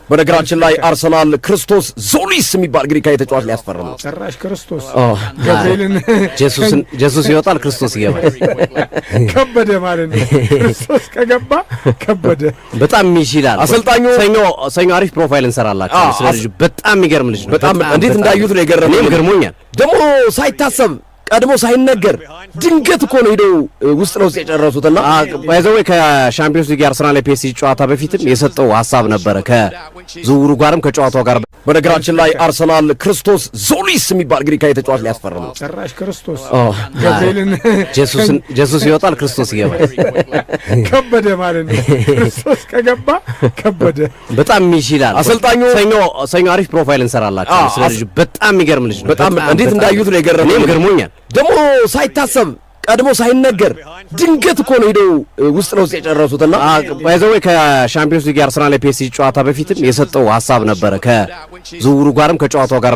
በነገራችን ላይ አርሰናል ክርስቶስ ዞሊስ የሚባል ግሪካዊ ተጫዋች ሊያስፈርም ነው። ጭራሽ ክርስቶስ ገብርኤልን ጄሱስ ይወጣል ክርስቶስ ይገባል። ከበደ ማለት ነው። ክርስቶስ ከገባ ከበደ በጣም ይችላል። አሰልጣኙ ሰኞ አሪፍ ፕሮፋይል እንሰራላችሁ። ስለዚህ በጣም የሚገርም ልጅ ነው። በጣም እንዴት እንዳዩት ነው የገረመኝ። ገርሞኛል። ደግሞ ሳይታሰብ ቀድሞ ሳይነገር ድንገት እኮ ነው ሄደው ውስጥ ነው የጨረሱትና ባይዘው ከሻምፒዮንስ ሊግ አርሰናል ፒኤስጂ ጨዋታ በፊትም የሰጠው ሐሳብ ነበረ ከዝውውሩ ጋርም ከጨዋታው ጋር። በነገራችን ላይ አርሰናል ክርስቶስ ዞሊስ የሚባል ግሪካዊ ተጫዋች ሊያስፈርም ነው። ጭራሽ ክርስቶስ ገብርኤልን ጄሱስ ይወጣል ክርስቶስ ይገባል። ከበደ ማለት ነው። ክርስቶስ ከገባ ከበደ በጣም ይችላል። አሰልጣኙ ሰኞ አሪፍ ፕሮፋይል እንሰራላችሁ። ስለዚህ በጣም የሚገርም ልጅ ነው። በጣም እንዴት እንዳዩት ነው የገረመኝ። ገርሞኛል። ደግሞ ሳይታሰብ ቀድሞ ሳይነገር ድንገት እኮ ነው ሄደው ውስጥ ነው የጨረሱትና ባይዘው ከሻምፒዮንስ ሊግ አርሰናል ፒኤስጂ ጨዋታ በፊትም የሰጠው ሐሳብ ነበረ ከዝውውሩ ጋርም ከጨዋታው ጋር